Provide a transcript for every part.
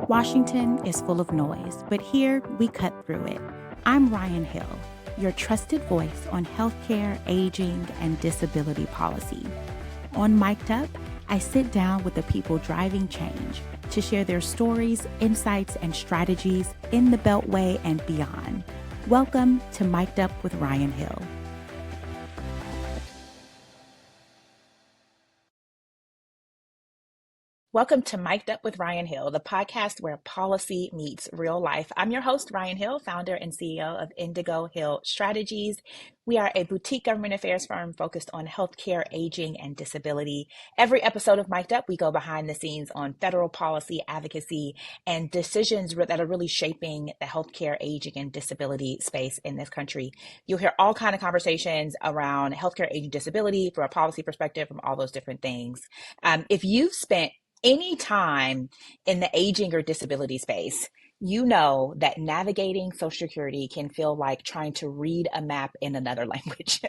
Washington is full of noise, but here we cut through it. I'm Ryann Hill, your trusted voice on healthcare, aging, and disability policy. On Mic'd Up, I sit down with the people driving change to share their stories, insights, and strategies in the Beltway and beyond. Welcome to Mic'd Up with Ryann Hill. Welcome to Mic'd Up with Ryann Hill, the podcast where policy meets real life. I'm your host, Ryann Hill, founder and CEO of Indigo Hill Strategies. We are a boutique government affairs firm focused on healthcare, aging, and disability. Every episode of Mic'd Up, we go behind the scenes on federal policy, advocacy, and decisions that are really shaping the healthcare, aging, and disability space in this country. You'll hear all kinds of conversations around healthcare, aging, disability from a policy perspective, from all those different things. If you've spent any time in the aging or disability space, you know that navigating Social Security can feel like trying to read a map in another language.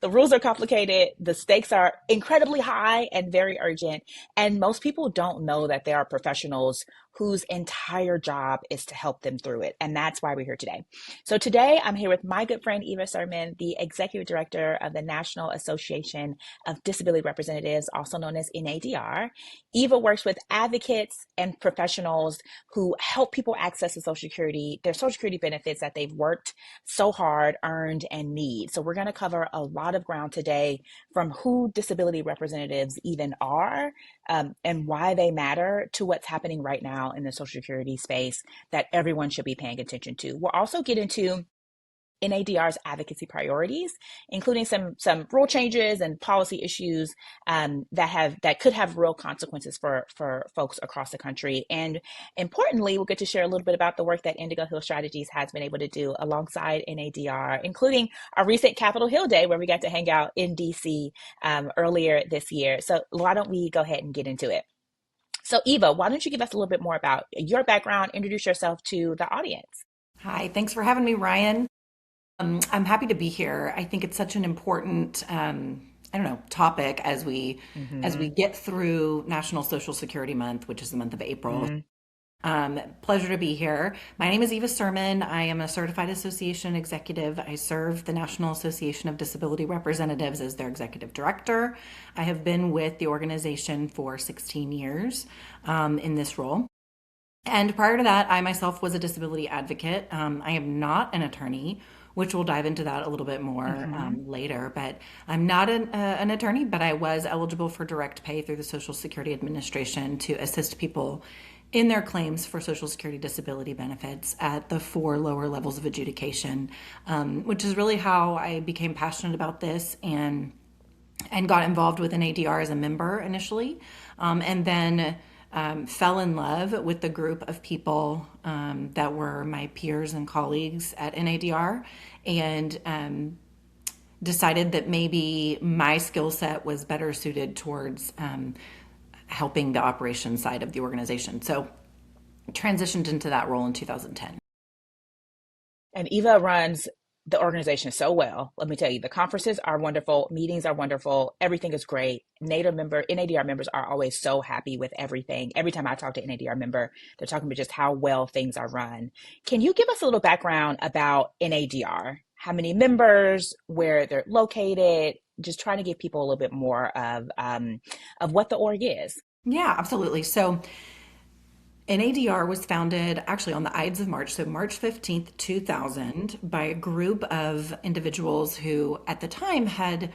The rules are complicated, the stakes are incredibly high and very urgent, and most people don't know that there are professionals whose entire job is to help them through it. And that's why we're here today. So today I'm here with my good friend, Eva Sirman, the Executive Director of the National Association of Disability Representatives, also known as NADR. Eva works with advocates and professionals who help people access to Social Security, their Social Security benefits that they've worked so hard, earned, and need. So we're going to cover a lot of ground today, from who disability representatives even are, and why they matter, to what's happening right now in the Social Security space that everyone should be paying attention to. We'll also get into NADR's advocacy priorities, including some rule changes and policy issues that could have real consequences for folks across the country. And importantly, we'll get to share a little bit about the work that Indigo Hill Strategies has been able to do alongside NADR, including our recent Capitol Hill Day, where we got to hang out in DC earlier this year. So why don't we go ahead and get into it? So Eva, why don't you give us a little bit more about your background, introduce yourself to the audience. Hi, thanks for having me, Ryann. I'm happy to be here. I think it's such an important, topic as we get through National Social Security Month, which is the month of April. Pleasure to be here. My name is Eva Sirman. I am a certified association executive. I serve the National Association of Disability Representatives as their executive director. I have been with the organization for 16 years in this role. And prior to that, I myself was a disability advocate. I am not an attorney, which we'll dive into that a little bit more later. But I'm not an attorney, but I was eligible for direct pay through the Social Security Administration to assist people in their claims for Social Security disability benefits at the 4 lower levels of adjudication, which is really how I became passionate about this and got involved with NADR as a member initially, and then fell in love with the group of people that were my peers and colleagues at NADR, and decided that maybe my skill set was better suited towards helping the operations side of the organization. So transitioned into that role in 2010. And Eva runs the organization so well. Let me tell you, the conferences are wonderful, meetings are wonderful, everything is great. NADR members are always so happy with everything. Every time I talk to an NADR member, they're talking about just how well things are run. Can you give us a little background about NADR? How many members, where they're located? Just trying to give people a little bit more of what the org is. Yeah, absolutely. So NADR was founded actually on the Ides of March, so March 15th, 2000, by a group of individuals who at the time had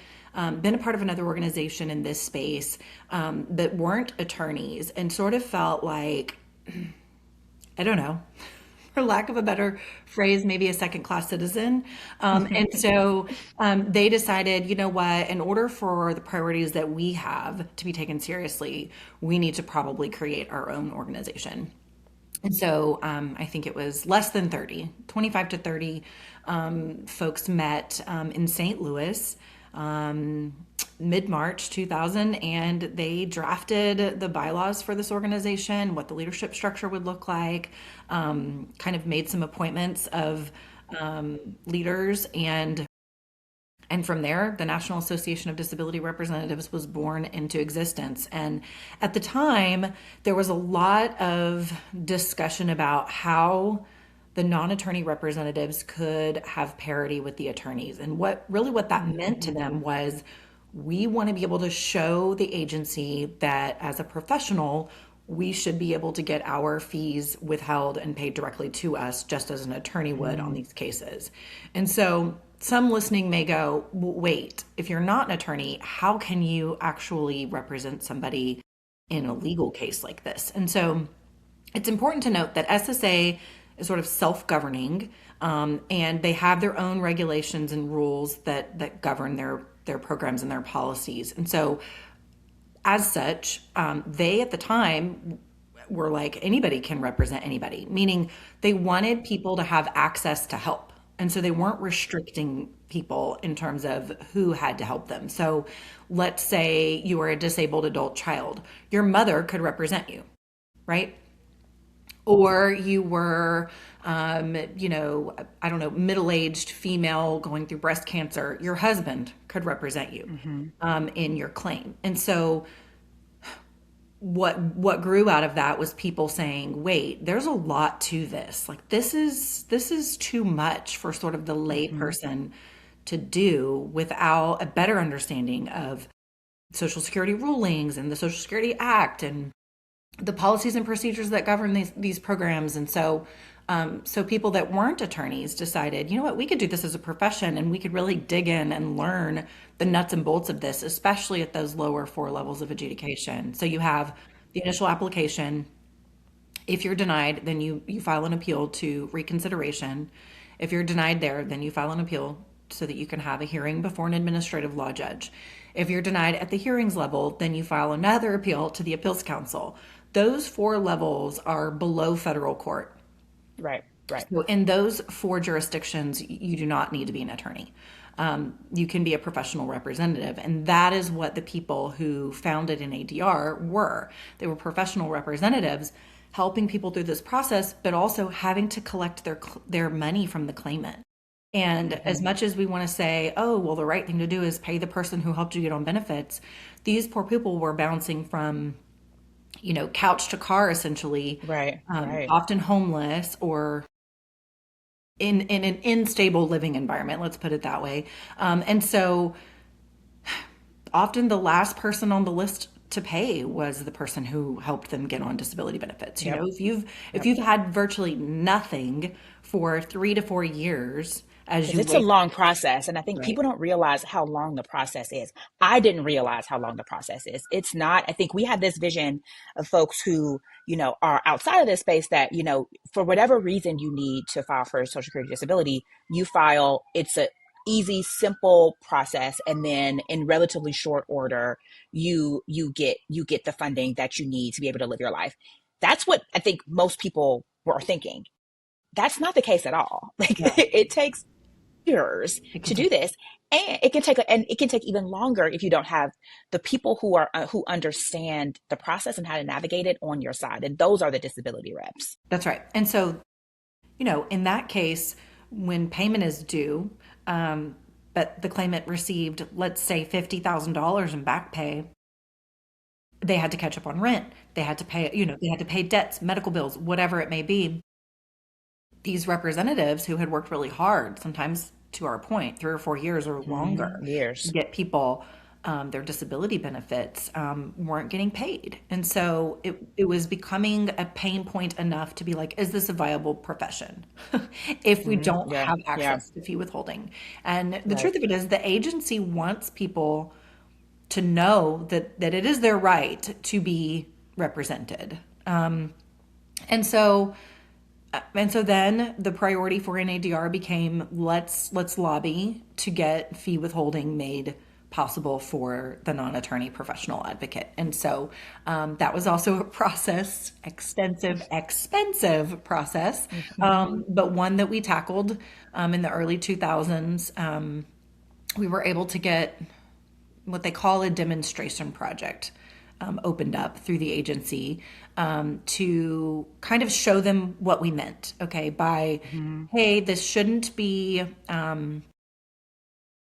been a part of another organization in this space that weren't attorneys, and sort of felt like, I don't know, for lack of a better phrase, maybe a second-class citizen. And so they decided, you know what, in order for the priorities that we have to be taken seriously, we need to probably create our own organization. And so I think it was less than 30, 25 to 30 folks met in St. Louis mid-March 2000, and they drafted the bylaws for this organization, what the leadership structure would look like, kind of made some appointments of leaders, and And from there, the National Association of Disability Representatives was born into existence. And at the time, there was a lot of discussion about how the non-attorney representatives could have parity with the attorneys. And what that meant to them was, we want to be able to show the agency that as a professional, we should be able to get our fees withheld and paid directly to us, just as an attorney would on these cases. And so some listening may go, wait, if you're not an attorney, how can you actually represent somebody in a legal case like this? And so it's important to note that SSA is sort of self-governing, and they have their own regulations and rules that govern their programs and their policies. And so as such, they at the time were like, anybody can represent anybody, meaning they wanted people to have access to help. And so they weren't restricting people in terms of who had to help them. So let's say you are a disabled adult child, your mother could represent you, right? Or you were, I don't know, middle-aged female going through breast cancer, your husband could represent you in your claim. And so what grew out of that was people saying, wait, there's a lot to this. Like, this is too much for sort of the lay person to do without a better understanding of Social Security rulings and the Social Security Act and the policies and procedures that govern these programs. And so people that weren't attorneys decided, you know what, we could do this as a profession, and we could really dig in and learn the nuts and bolts of this, especially at those lower 4 levels of adjudication. So you have the initial application. If you're denied, then you file an appeal to reconsideration. If you're denied there, then you file an appeal so that you can have a hearing before an administrative law judge. If you're denied at the hearings level, then you file another appeal to the appeals council. Those 4 levels are below federal court. Right. So in those 4 jurisdictions, you do not need to be an attorney. You can be a professional representative. And that is what the people who founded NADR were. They were professional representatives helping people through this process, but also having to collect their money from the claimant. And as much as we want to say, oh, well, the right thing to do is pay the person who helped you get on benefits, these poor people were bouncing from, couch to car, essentially, Right. often homeless or in an unstable living environment, let's put it that way. And so often the last person on the list to pay was the person who helped them get on disability benefits. Yep. If you've had virtually nothing for 3 to 4 years, It's a long process. And I think people don't realize how long the process is. I didn't realize how long the process is. It's not, I think we have this vision of folks who, are outside of this space that, for whatever reason you need to file for Social Security disability, you file, it's a easy, simple process. And then in relatively short order, you get the funding that you need to be able to live your life. That's what I think most people were thinking. That's not the case at all. It takes years to do this, and it can take even longer if you don't have the people who understand the process and how to navigate it on your side, and those are the disability reps. That's right. And so, in that case, when payment is due, but the claimant received, let's say, $50,000 in back pay, they had to catch up on rent. They had to pay, they had to pay debts, medical bills, whatever it may be. These representatives who had worked really hard, sometimes to our point, 3 or 4 years or longer, to get people their disability benefits, weren't getting paid. And so it was becoming a pain point enough to be like, is this a viable profession if we don't have access to fee withholding? And the truth of it is, the agency wants people to know that it is their right to be represented. And so then the priority for NADR became, let's lobby to get fee withholding made possible for the non-attorney professional advocate. And so that was also a process, extensive, expensive process, but one that we tackled in the early 2000s. We were able to get what they call a demonstration project opened up through the agency to kind of show them what we meant, okay, by, hey, this shouldn't be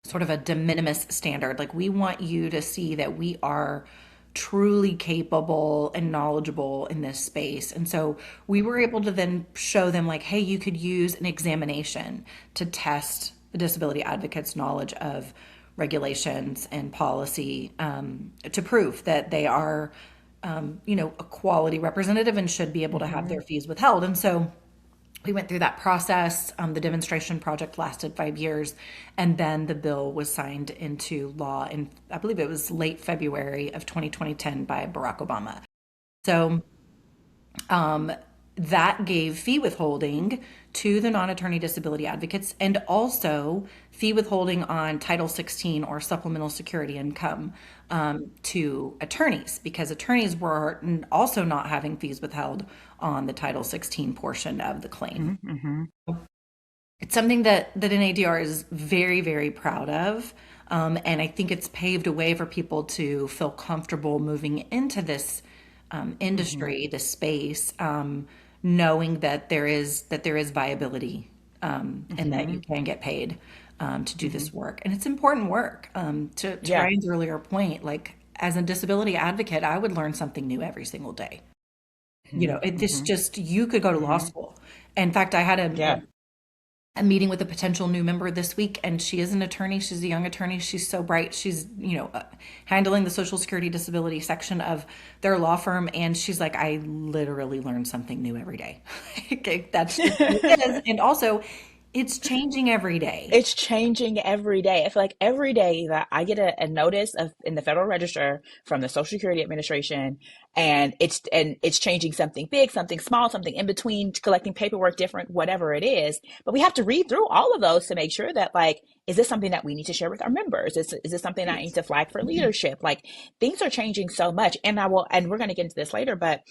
sort of a de minimis standard. Like we want you to see that we are truly capable and knowledgeable in this space. And so we were able to then show them like, hey, you could use an examination to test the disability advocates' knowledge of regulations and policy to prove that they are, a quality representative and should be able to have their fees withheld. And so we went through that process. The demonstration project lasted 5 years, and then the bill was signed into law in, I believe it was late February of 2010 by Barack Obama. So that gave fee withholding to the non-attorney disability advocates and also fee withholding on Title 16 or supplemental security income to attorneys, because attorneys were also not having fees withheld on the Title 16 portion of the claim. It's something that NADR is very, very proud of. And I think it's paved a way for people to feel comfortable moving into this industry, this space, knowing that there is viability and that you can get paid to do this work. And it's important work. To Ryan's earlier point, like as a disability advocate, I would learn something new every single day. This just, you could go to law school. In fact, I had a meeting with a potential new member this week, and she is an attorney. She's a young attorney. She's so bright. She's, handling the Social Security disability section of their law firm. And she's like, I literally learn something new every day. That's just what it is. And also, it's changing every day. It's changing every day. I feel like every day that I get a notice in the Federal Register from the Social Security Administration, and it's changing something big, something small, something in between, collecting paperwork, different, whatever it is. But we have to read through all of those to make sure that, like, is this something that we need to share with our members? Is this something that I need to flag for leadership? Like, things are changing so much, and we're going to get into this later, but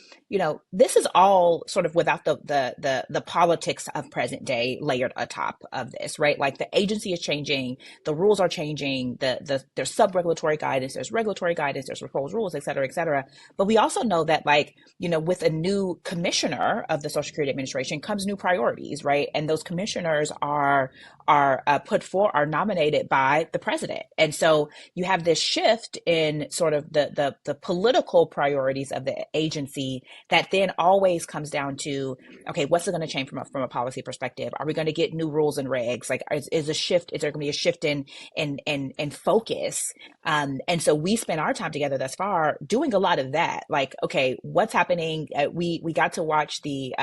this is all sort of without the politics of present day layered atop of this, right? Like the agency is changing, the rules are changing, there's sub-regulatory guidance, there's regulatory guidance, there's proposed rules, et cetera, et cetera. But we also know that, like, with a new commissioner of the Social Security Administration comes new priorities, right? And those commissioners are nominated by the president. And so you have this shift in sort of the political priorities of the agency that then always comes down to, okay, what's it going to change from a policy perspective? Are we going to get new rules and regs? Like, is there going to be a shift in focus? And so we spent our time together thus far doing a lot of that. Like, okay, what's happening? We got to watch the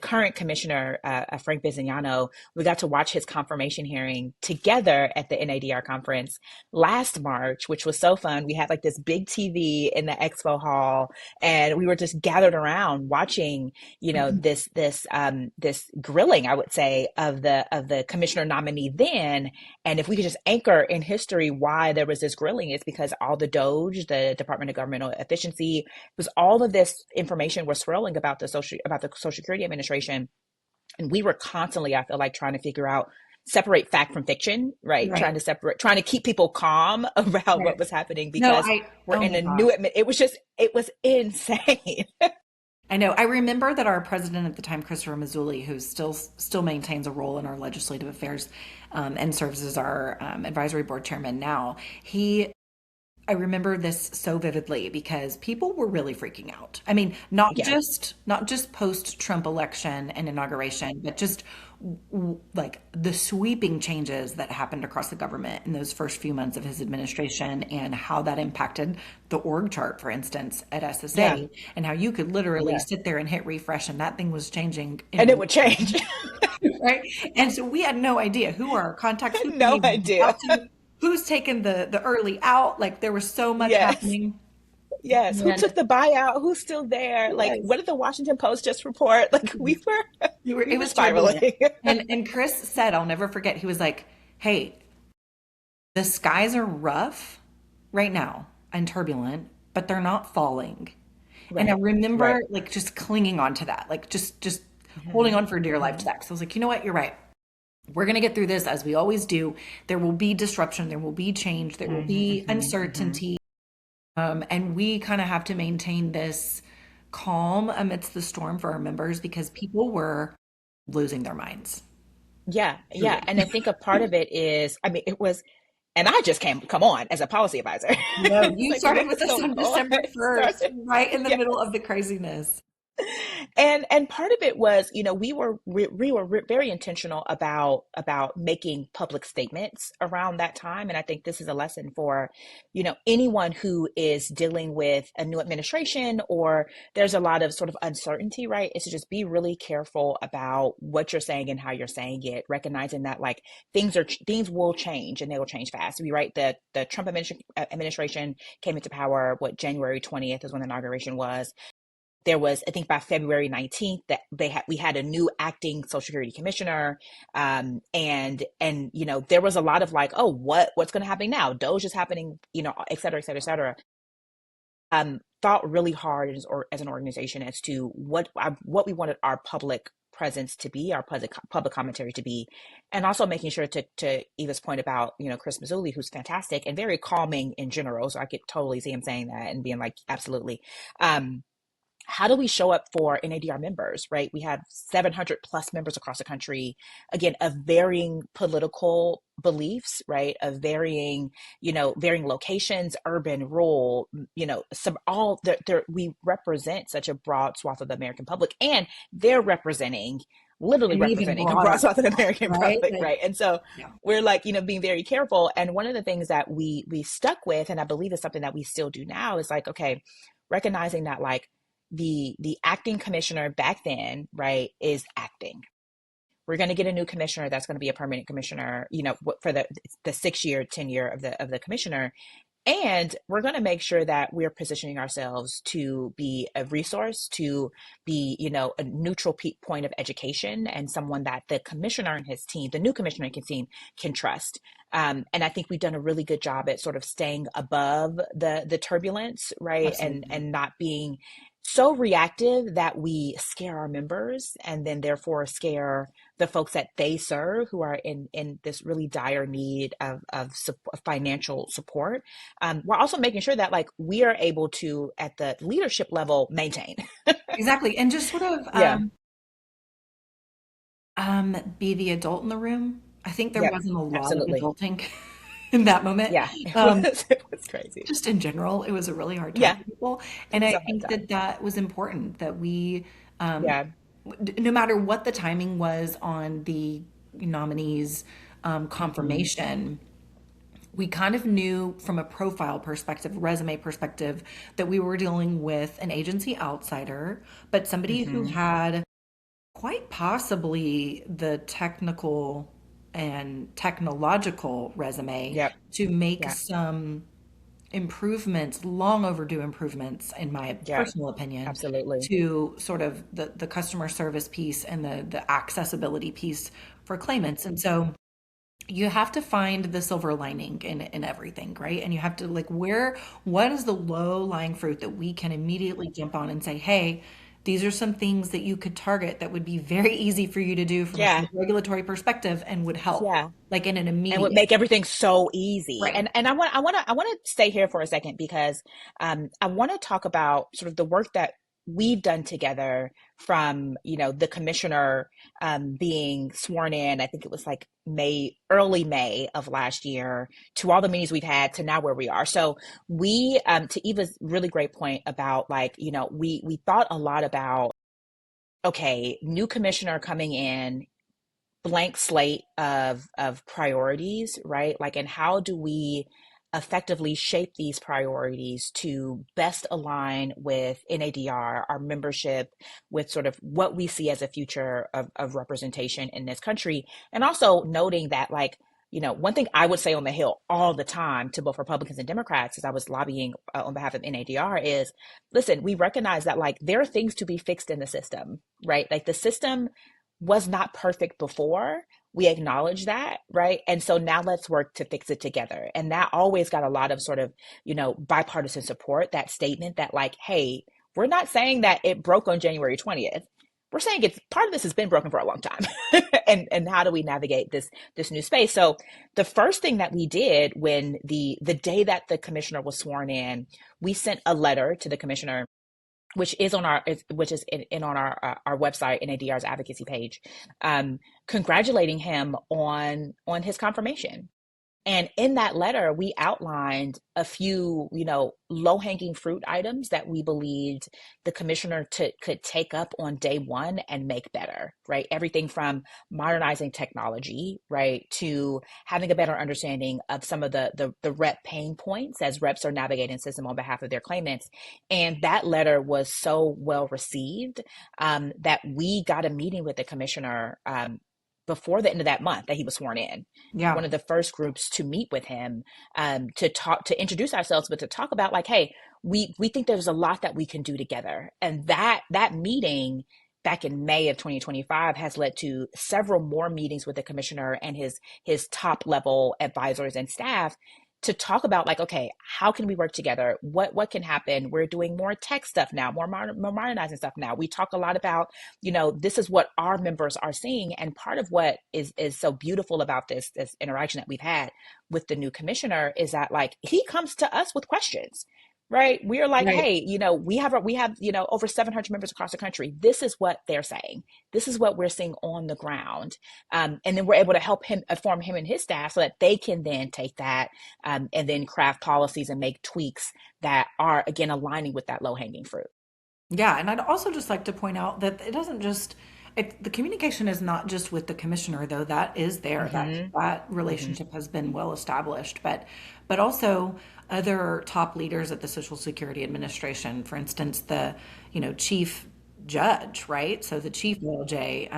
current commissioner, Frank Bizignano. We got to watch his confirmation hearing together at the NADR conference last March, which was so fun. We had like this big TV in the expo hall, and we were just gathered around watching, this grilling, I would say, of the commissioner nominee then. And if we could just anchor in history why there was this grilling, it's because all the DOGE, the Department of Governmental Efficiency, was all of this information was swirling about the Social Security Administration. And we were constantly, I feel like, trying to separate fact from fiction, right? Trying to keep people calm about what was happening, because we're in a new, it was insane. I know. I remember that our president at the time, Christopher Mazzulli, who still maintains a role in our legislative affairs and serves as our advisory board chairman now, I remember this so vividly because people were really freaking out. I mean, not just post-Trump election and inauguration, but just like the sweeping changes that happened across the government in those first few months of his administration, and how that impacted the org chart, for instance, at SSA, and how you could literally sit there and hit refresh and that thing was changing. And it would change. Right? And so we had no idea who our contacts would be. No idea. Who's taken the early out? Like, there was so much happening. Yes. Who took the buyout? Who's still there? Like, what did the Washington Post just report? Like, it was spiraling. And Chris said, I'll never forget, he was like, hey, the skies are rough right now and turbulent, but they're not falling. Right. And I remember like just clinging on to that, like just holding on for dear life to that. Because I was like, you know what? You're right. We're going to get through this as we always do. There will be disruption. There will be change. There will be uncertainty. And we kind of have to maintain this calm amidst the storm for our members, because people were losing their minds. Yeah, yeah. truly. And I think a part of it is, I mean, it was, and I just came come on as a policy advisor. No, It's you like, started what with is us going on on? December 1st, Started, right in the yeah. middle of the craziness. And part of it was, we were very intentional about making public statements around that time, and I think this is a lesson for, anyone who is dealing with a new administration, or there's a lot of sort of uncertainty, right? Is to just be really careful about what you're saying and how you're saying it, recognizing that like things will change and they will change fast. We right the Trump administration came into power, what, January 20th is when the inauguration was. There was, I think, by February 19th that we had a new acting Social Security commissioner, and there was a lot of like, oh, what's going to happen now? Doge is happening, et cetera, et cetera, et cetera. Thought really hard as an organization as to what we wanted our public presence to be, our public commentary to be, and also making sure to Eva's point about Chris Mazzulli, who's fantastic and very calming in general. So I could totally see him saying that and being like, absolutely. How do we show up for NADR members, right? We have 700 plus members across the country, again, of varying political beliefs, right? Of varying locations, urban, rural, we represent such a broad swath of the American public, and they're literally And even representing a broad broader, swath of the American right? public, Like, right? And so yeah. we're like, being very careful. And one of the things that we stuck with, and I believe is something that we still do now, is like, okay, recognizing that like the acting commissioner back then, right, is acting. We're going to get a new commissioner that's going to be a permanent commissioner, for the 6 year tenure of the commissioner, and we're going to make sure that we're positioning ourselves to be a resource, to be, a neutral point of education, and someone that the commissioner and his team, the new commissioner and his team, can trust. And I think we've done a really good job at sort of staying above the turbulence, right? Absolutely. And not being so reactive that we scare our members and then therefore scare the folks that they serve who are in this really dire need of financial support. We're also making sure that like we are able to, at the leadership level, maintain. Exactly. And just sort of Yeah. be the adult in the room. I think there Yep. wasn't a lot of Absolutely. adulting in that moment. Yeah. It Um, was. It was crazy. just in general, it was a really hard time Yeah. for people. It And was I a hard think that time. that was important that we, um, Yeah. no matter what the timing was on the nominees' Hmm. confirmation, we kind of knew from a profile perspective, resume perspective, that we were dealing with an agency outsider, but somebody who Hmm. had quite possibly the technical and technological resume Yep. to make Yeah. some improvements, long overdue improvements, in my Yeah. personal opinion, Absolutely. to sort of the customer service piece and the accessibility piece for claimants. And so you have to find the silver lining in everything, right? And you have to like what is the low lying fruit that we can immediately jump on and say, hey, these are some things that you could target that would be very easy for you to do from a Yeah. regulatory perspective and would help, Yeah. like in an And would immediate, make everything so easy. right? And I want to stay here for a second because I want to talk about sort of the work that we've done together from the commissioner being sworn in. I think it was like early May of last year, to all the meetings we've had to now where we are. So we, to Eva's really great point about like we thought a lot about, okay, new commissioner coming in, blank slate of priorities, right? Like, and how do we effectively shape these priorities to best align with NADR, our membership, with sort of what we see as a future of representation in this country, and also noting that like. One thing I would say on the Hill all the time to both Republicans and Democrats as I was lobbying on behalf of NADR is, listen, we recognize that like there are things to be fixed in the system, right? Like the system was not perfect before. We acknowledge that, right? And so now let's work to fix it together. And that always got a lot of sort of, bipartisan support, that statement that like, hey, we're not saying that it broke on January 20th. We're saying it's part of this has been broken for a long time. And how do we navigate this new space? So the first thing that we did when the day that the commissioner was sworn in, we sent a letter to the commissioner which is on on our website, NADR's advocacy page, congratulating him on his confirmation. And in that letter, we outlined a few, low-hanging fruit items that we believed the commissioner could take up on day one and make better, right? Everything from modernizing technology, right, to having a better understanding of some of the rep pain points as reps are navigating the system on behalf of their claimants. And that letter was so well received that we got a meeting with the commissioner before the end of that month that he was sworn in, one Yeah. of the first groups to meet with him, to introduce ourselves, but to talk about like, hey, we think there's a lot that we can do together. And that meeting back in May of 2025 has led to several more meetings with the commissioner and his top level advisors and staff to talk about like, okay, how can we work together? What can happen? We're doing more tech stuff now, more modernizing stuff now. We talk a lot about, this is what our members are seeing. And part of what is so beautiful about this interaction that we've had with the new commissioner is that like he comes to us with questions. Right. We are like, Right. hey, we have, over 700 members across the country. This is what they're saying. This is what we're seeing on the ground. And then we're able to help him inform him and his staff so that they can then take that and then craft policies and make tweaks that are, again, aligning with that low hanging fruit. Yeah, and I'd also just like to point out that the communication is not just with the commissioner, though that is there. Mm-hmm. That Mm-hmm. relationship has been well established, but also other top leaders at the Social Security Administration, for instance, the chief judge, right? So the chief will Jay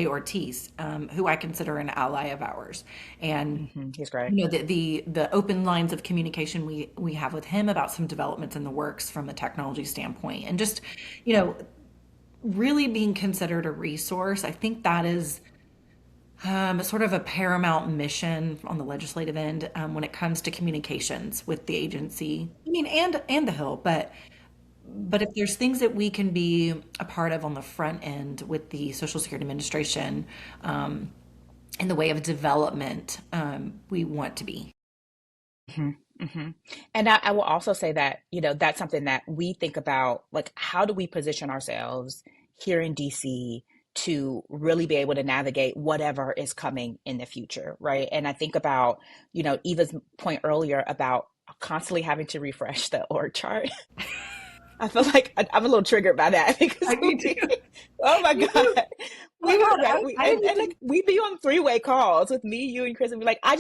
Ortiz, who I consider an ally of ours, and Mm-hmm. He's great. the open lines of communication we have with him about some developments in the works from a technology standpoint, and just you know really being considered a resource. I think that is sort of a paramount mission on the legislative end when it comes to communications with the agency. I mean, and the Hill, but if there's things that we can be a part of on the front end with the Social Security Administration in the way of development, we want to be. Hmm. Hmm. And I will also say that, that's something that we think about, like, how do we position ourselves here in DC to really be able to navigate whatever is coming in the future, right? And I think about, Eva's point earlier about constantly having to refresh the org chart. I feel like I'm a little triggered by that because I do too. oh my Me God. too. Well, We've had, right. I And even, like we be on three-way calls with me, you, and Chris, and be like, I'm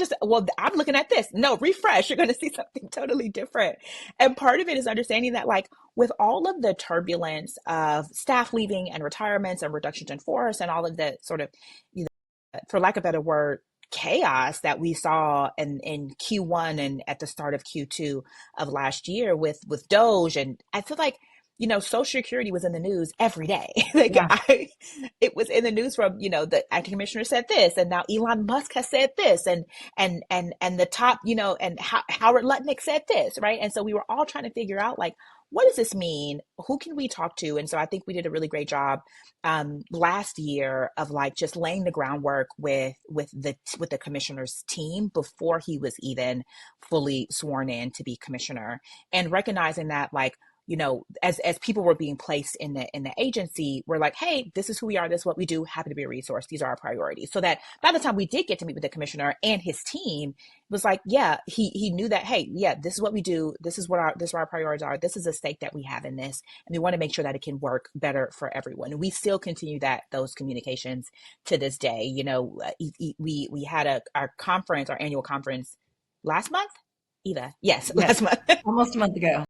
looking at this. No, refresh. You're going to see something totally different. And part of it is understanding that, like, with all of the turbulence of staff leaving and retirements and reductions in force and all of the sort of, you for lack of a better word, chaos that we saw in Q1 and at the start of Q2 of last year with Doge. And I feel like, Social Security was in the news every day. Like yeah, it was in the news from, the acting commissioner said this, and now Elon Musk has said this, and the top, and Howard Lutnick said this, right? And so we were all trying to figure out like, what does this mean? Who can we talk to? And so I think we did a really great job last year of like just laying the groundwork with the commissioner's team before he was even fully sworn in to be commissioner, and recognizing that like, as people were being placed in the agency, we're like, hey, this is who we are, this is what we do, happy to be a resource, these are our priorities. So that by the time we did get to meet with the commissioner and his team, it was like, yeah, he knew that, hey, yeah, this is what we do, this is what our priorities are, this is a stake that we have in this, and we want to make sure that it can work better for everyone. And we still continue those communications to this day. We had our conference, our annual conference last month. Eva, yes, yes, last month. almost a month ago.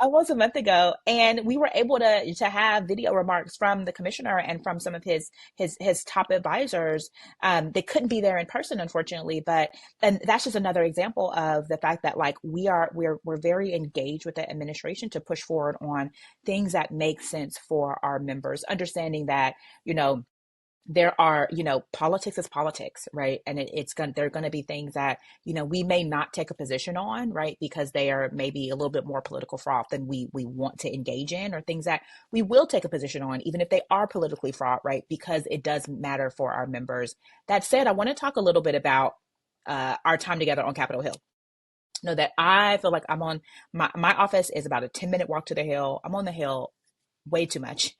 Almost a month ago, and we were able to have video remarks from the commissioner and from some of his top advisors. They couldn't be there in person, unfortunately, and that's just another example of the fact that like we're very engaged with the administration to push forward on things that make sense for our members, understanding that there are, politics is politics, right? And there are going to be things that, we may not take a position on, right? Because they are maybe a little bit more political fraught than we want to engage in, or things that we will take a position on, even if they are politically fraught, right? Because it does matter for our members. That said, I want to talk a little bit about our time together on Capitol Hill. Know that I feel like I'm on my office is about a 10-minute walk to the Hill. I'm on the Hill way too much.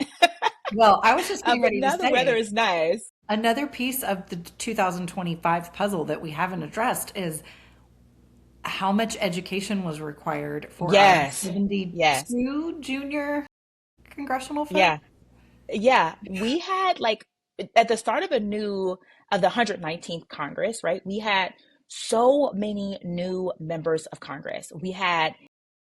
Well, I was just getting But ready to now the weather say is nice. another piece of the 2025 puzzle that we haven't addressed is how much education was required for our Yes. Yes. 72 junior congressional folks. Yeah. Yeah. We had like at the start of the 119th Congress, right? We had so many new members of Congress. We had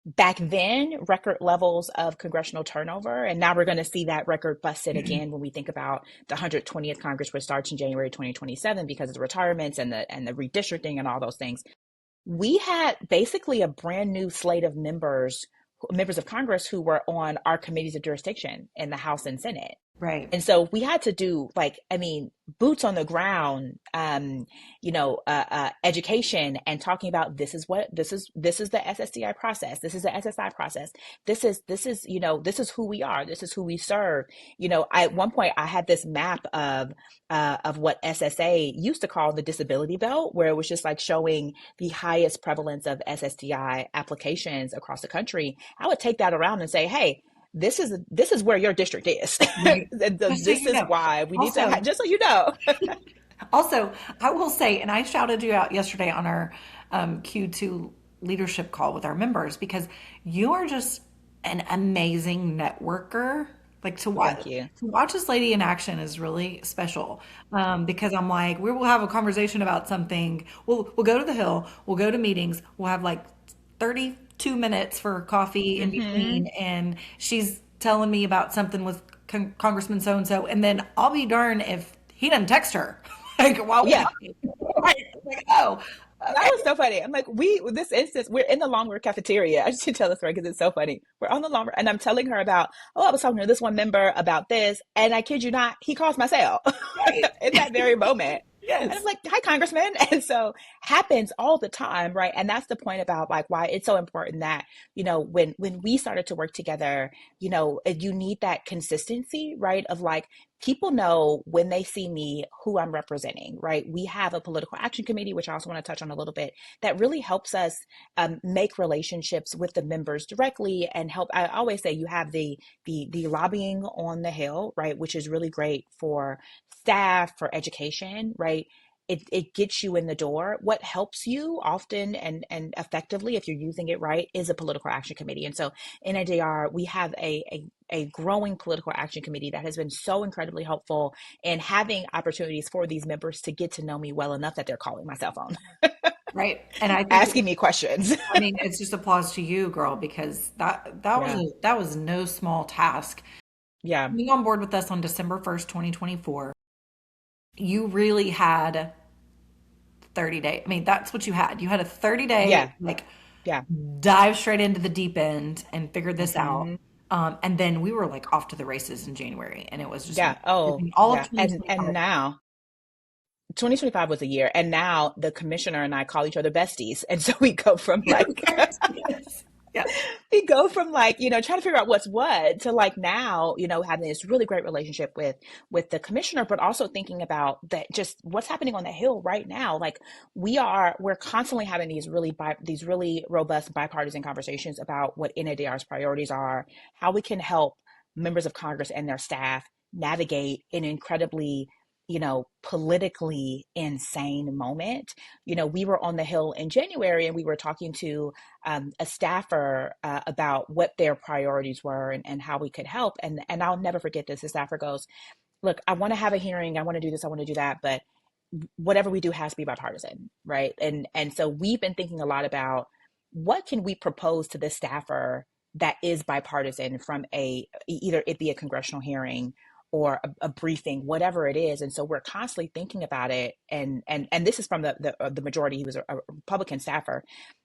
back then record levels of congressional turnover, and now we're going to see that record busted again when we think about the 120th Congress, which starts in January 2027 because of the retirements and the redistricting and all those things. We had basically a brand new slate of members of Congress who were on our committees of jurisdiction in the House and Senate. Right. And so we had to do like, I mean, boots on the ground, education and talking about this is the SSDI process. This is the SSI process. This is who we are. This is who we serve. At one point I had this map of what SSA used to call the disability belt, where it was just like showing the highest prevalence of SSDI applications across the country. I would take that around and say, hey, this is where your district is. Right. Just so This you is know. why we need to Also, just so you know. also, I will say, and I shouted you out yesterday on our Q2 leadership call with our members because you are just an amazing networker. Like Thank you. to watch this lady in action is really special because I'm like we will have a conversation about something. We'll go to the Hill. We'll go to meetings. We'll have like 32 minutes for coffee in Hmm. between, and she's telling me about something with Congressman so and so, and then I'll be darned if he doesn't text her like while we're Yeah. talking. Right? Like, oh, That okay, was so funny. I'm like, this instance, we're in the Longwood cafeteria. I should tell the story because it's so funny. We're on the Longwood, and I'm telling her about, oh, I was talking to this one member about this, and I kid you not, he calls my cell right, in that very moment. And I'm yes, like, hi, Congressman. And so happens all the time, right? And that's the point about like why it's so important that, when we started to work together, you need that consistency, right? Of like, people know when they see me who I'm representing, right? We have a political action committee, which I also want to touch on a little bit, that really helps us make relationships with the members directly and help. I always say you have the lobbying on the Hill, right, which is really great for staff, for education, right? It gets you in the door. What helps you often and effectively, if you're using it right, is a political action committee. And so in NADR, we have a growing political action committee that has been so incredibly helpful in having opportunities for these members to get to know me well enough that they're calling my cell phone, right. And I think asking me questions. I mean it's just applause to you, girl, because Yeah. that was no small task. Yeah. Being on board with us on December 1st, 2024, you really had 30 days. I mean, that's what you had. You had a 30-day, Yeah. like, Yeah. dive straight into the deep end and figure this out. Hmm. And then we were like off to the races in January, and it was just Yeah. Oh, all of yeah. And 2025. now 2025 was a year, and now the commissioner and I call each other besties. And so we go from like Yes. Yeah. we go from like trying to figure out what's what to like now having this really great relationship with the commissioner, but also thinking about that just what's happening on the Hill right now. Like we're constantly having these really robust bipartisan conversations about what NADR's priorities are, how we can help members of Congress and their staff navigate an incredibly politically insane moment. We were on the Hill in January and we were talking to a staffer about what their priorities were and how we could help. And I'll never forget this. The staffer goes, look, I want to have a hearing. I want to do this. I want to do that. But whatever we do has to be bipartisan, right? And so we've been thinking a lot about what can we propose to the staffer that is bipartisan from either it be a congressional hearing or a briefing, whatever it is. And so we're constantly thinking about it. And this is from the majority. He was a Republican staffer.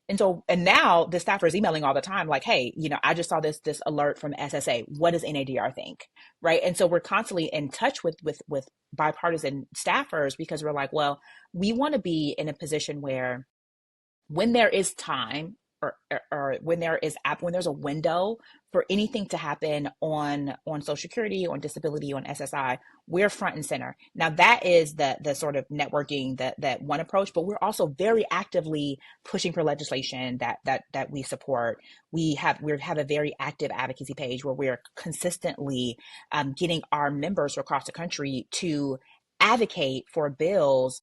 And now the staffer is emailing all the time, like, hey, I just saw this alert from SSA. What does NADR think? Right. And so we're constantly in touch with bipartisan staffers because we're like, well, we want to be in a position where when there is time or when when there's a window for anything to happen on Social Security, on disability, on SSI, we're front and center. Now that is the sort of networking, that one approach, but we're also very actively pushing for legislation that we support. We have a very active advocacy page where we're consistently getting our members across the country to advocate for bills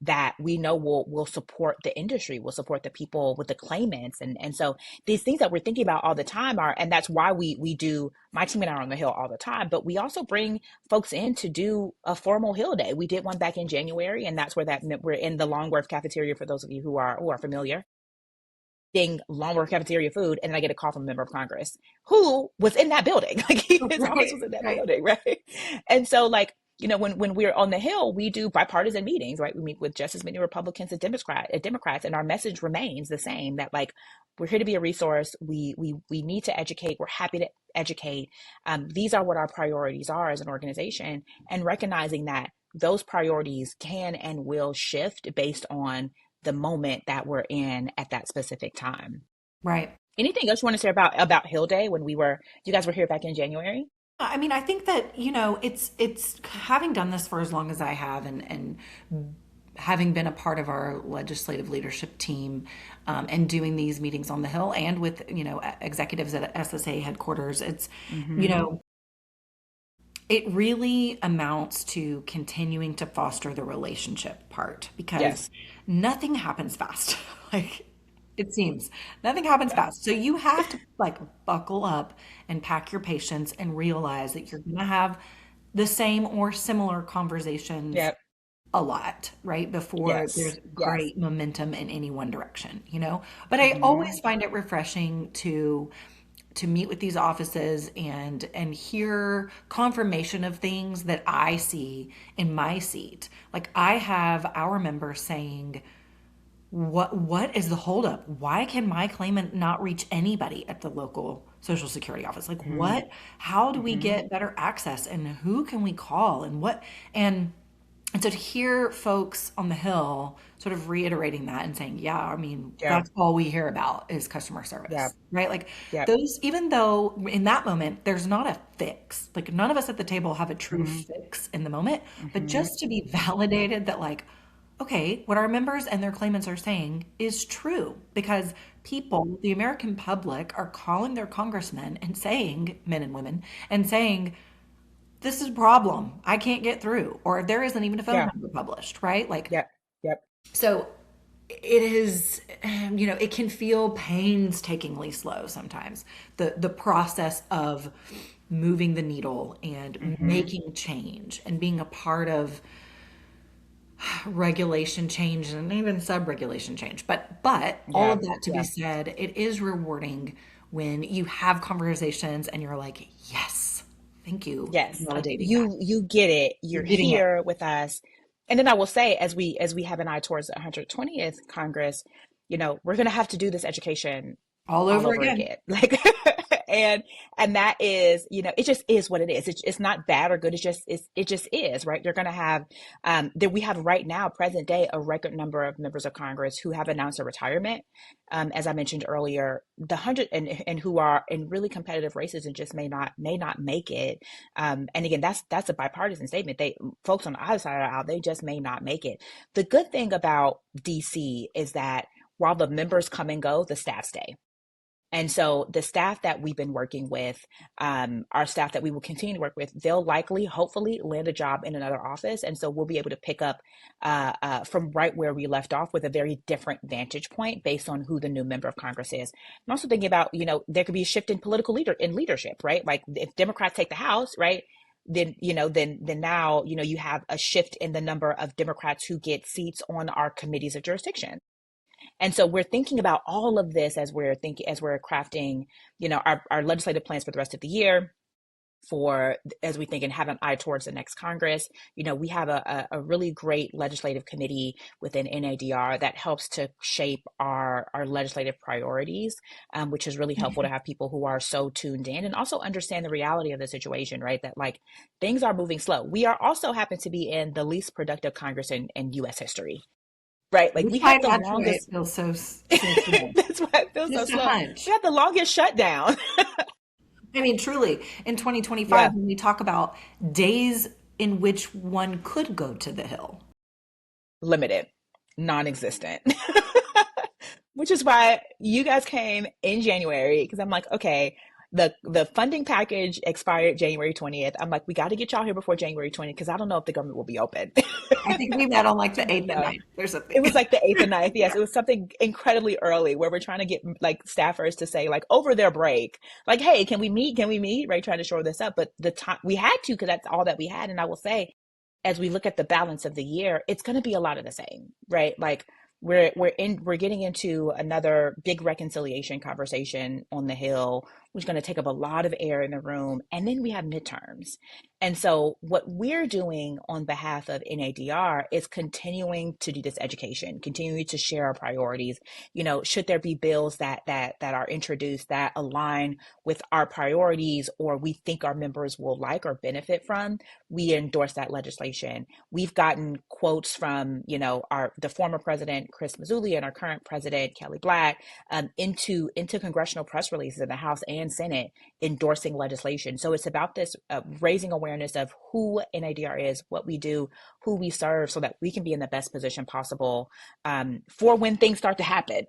that we know will support the industry, will support the people with the claimants. And so these things that we're thinking about all the time are, and that's why we do, my team and I are on the Hill all the time, but we also bring folks in to do a formal Hill Day. We did one back in January, and that's where we're in the Longworth cafeteria, for those of you who are familiar, eating Longworth cafeteria food, and then I get a call from a member of Congress who was in that building. Like his office Right, was in that right. building, right? And so, like, when we're on the Hill, we do bipartisan meetings, right? We meet with just as many Republicans as Democrats, and our message remains the same: that like we're here to be a resource. We need to educate. We're happy to educate. These are what our priorities are as an organization, and recognizing that those priorities can and will shift based on the moment that we're in at that specific time. Right. Anything else you want to say about Hill Day when you guys were here back in January? I mean, I think that, it's having done this for as long as I have, and having been a part of our legislative leadership team, and doing these meetings on the Hill and with, executives at SSA headquarters, you Mm-hmm. know, it really amounts to continuing to foster the relationship part, because Yes. nothing happens fast. Like, it seems nothing happens fast. So you have to, like, buckle up and pack your patience and realize that you're going to have the same or similar conversations Yep. a lot, right? Before Yes. there's Yes. great momentum in any one direction. But I Mm-hmm. always find it refreshing to meet with these offices and hear confirmation of things that I see in my seat. Like, I have our members saying, what is the holdup? Why can my claimant not reach anybody at the local Social Security office? Like, Mm-hmm. how do we Mm-hmm. get better access, and who can we call, and what? And so to hear folks on the Hill sort of reiterating that and saying, yeah, I mean, Yep. that's all we hear about is customer Yep. service, right? Like, Yep. those, even though in that moment, there's not a fix, like, none of us at the table have a true Mm-hmm. fix in the moment, but Mm-hmm. just to be validated that, like, okay, what our members and their claimants are saying is true, because people, the American public, are calling their congressmen and saying, men and women, and saying, this is a problem. I can't get through, or there isn't even a phone Yeah. number published, right? Like, Yep. Yep. so it is, it can feel painstakingly slow sometimes. The process of moving the needle and Mm-hmm. making change and being a part of regulation change and even sub-regulation change. But all Yeah. of that to be Yeah. said, it is rewarding when you have conversations and you're like, yes, thank you for Yes. Like validating that. you get it. You're You're getting it here with us. And then I will say, as we have an eye towards the 120th Congress, we're going to have to do this education all all over over again. again. Like, and that is, it just is what it is. It's not bad or good. It just is, right? You're going to have, that we have right now, present day, a record number of members of Congress who have announced a retirement. As I mentioned earlier, the hundred and who are in really competitive races and just may not make it. And again, that's a bipartisan statement. Folks on the other side of the aisle, they just may not make it. The good thing about DC is that while the members come and go, the staff stay. And so the staff that we've been working with, our staff that we will continue to work with, they'll likely, hopefully, land a job in another office. And so we'll be able to pick up from right where we left off with a very different vantage point based on who the new member of Congress is. I'm also thinking about, there could be a shift in leadership, right? Like if Democrats take the House, right? Then now, you have a shift in the number of Democrats who get seats on our committees of jurisdiction. And so we're thinking about all of this as we're crafting, our legislative plans for the rest of the year, for as we think and have an eye towards the next Congress. We have a really great legislative committee within NADR that helps to shape our legislative priorities, which is really helpful to have people who are so tuned in and also understand the reality of the situation, right? That like things are moving slow. We are also happen to be in the least productive Congress in US history. right? Like Which we might had the add to why longest, it feels so slow. that's why it feels so Just a slow. We hunch. had the longest shutdown. I mean, truly, in 2025, Yeah, when we talk about days in which one could go to the Hill. limited, non-existent. Which is why you guys came in January because I'm like, okay, the funding package expired January 20th. I'm like, we got to get y'all here before January 20th because I don't know if the government will be open. I think we met on like Do the not 8th and know. 9th or It something. was like the 8th and ninth. Yes, it was something incredibly early where we're trying to get like staffers to say like over their break, like, hey, can we meet? Can we meet? Right, trying to shore this up. But the time we had to because that's all that we had. And I will say, as we look at the balance of the year, it's going to be a lot of the same, right? Like we're getting into another big reconciliation conversation on the Hill, which is going to take up a lot of air in the room, and then we have midterms. And so what we're doing on behalf of NADR is continuing to do this education, continuing to share our priorities. You know, should there be bills that are introduced that align with our priorities or we think our members will like or benefit from, we endorse that legislation. We've gotten quotes from, you know, the former president Chris Mazzulli and our current president Kelly Black into congressional press releases in the House and Senate endorsing legislation. So it's about this raising awareness of who NADR is, what we do, who we serve, so that we can be in the best position possible for when things start to happen,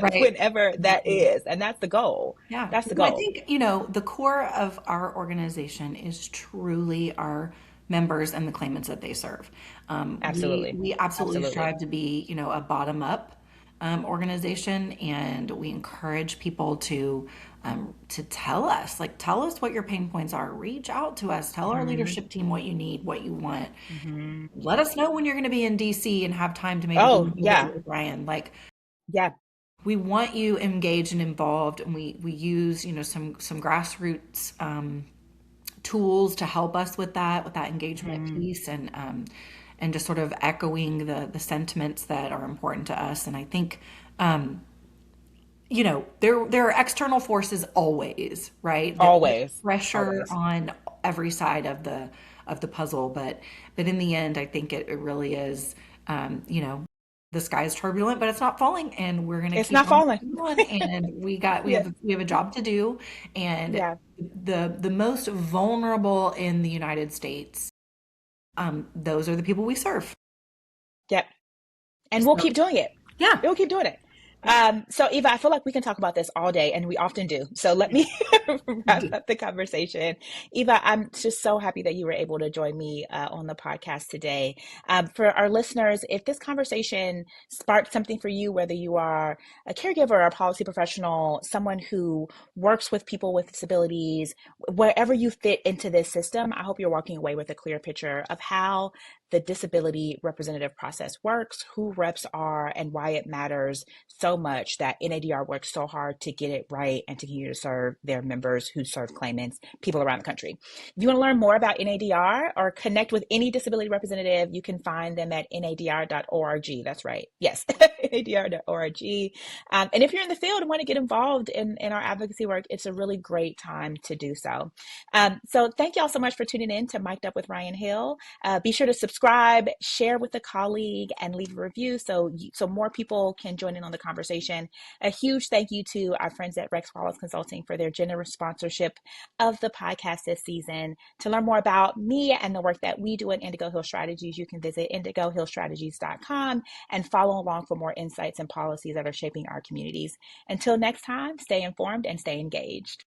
Right. whenever that is, and that's the goal. Yeah. That's the Well, I goal. think, the core of our organization is truly our members and the claimants that they serve. We Absolutely, we absolutely absolutely. strive to be, a bottom up organization, and we encourage people to tell us what your pain points are. Reach out to us. Tell our Hmm. leadership team what you need, what you want. Hmm. Let us know when you're going to be in DC and have time to maybe do Oh a yeah, date with Ryan. Like, yeah. we want you engaged and involved, and we use some grassroots tools to help us with that engagement Hmm. piece, and just sort of echoing the sentiments that are important to us. And I think there are external forces always, right? That put Always, pressure always. on every side of the puzzle, but in the end, I think it really is, the sky is turbulent, but it's not falling, and we're gonna It's keep not on falling. keeping on. And Yeah, we have a job to do, and yeah, the most vulnerable in the United States, those are the people we serve. yeah. And we'll So keep doing it. yeah, We'll keep doing it. yeah. So Eva, I feel like we can talk about this all day, and we often do. So let me wrap up the conversation. Eva, I'm just so happy that you were able to join me on the podcast today. For our listeners, if this conversation sparked something for you, whether you are a caregiver, a policy professional, someone who works with people with disabilities, wherever you fit into this system, I hope you're walking away with a clear picture of how the disability representative process works, who reps are, and why it matters so much that NADR works so hard to get it right and to continue to serve their members who serve claimants, people around the country. If you want to learn more about NADR or connect with any disability representative, you can find them at nadr.org. That's right. Yes, nadr.org. And if you're in the field and want to get involved in our advocacy work, it's a really great time to do so. So thank y'all so much for tuning in to Mic'd Up with Ryann Hill. Be sure to subscribe, share with a colleague, and leave a review so more people can join in on the conversation. A huge thank you to our friends at Rex Wallace Consulting for their generous sponsorship of the podcast this season. To learn more about me and the work that we do at Indigo Hill Strategies, you can visit indigohillstrategies.com and follow along for more insights and policies that are shaping our communities. Until next time, stay informed and stay engaged.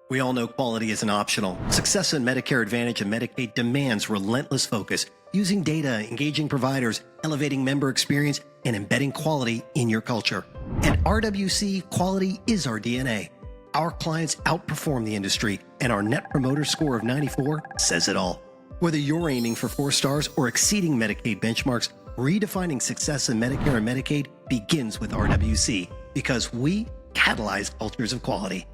We all know quality isn't optional. Success in Medicare Advantage and Medicaid demands relentless focus, using data, engaging providers, elevating member experience, and embedding quality in your culture. At RWC, quality is our DNA. Our clients outperform the industry, and our Net Promoter Score of 94 says it all. Whether you're aiming for 4 stars or exceeding Medicaid benchmarks, redefining success in Medicare and Medicaid begins with RWC, because we catalyze cultures of quality.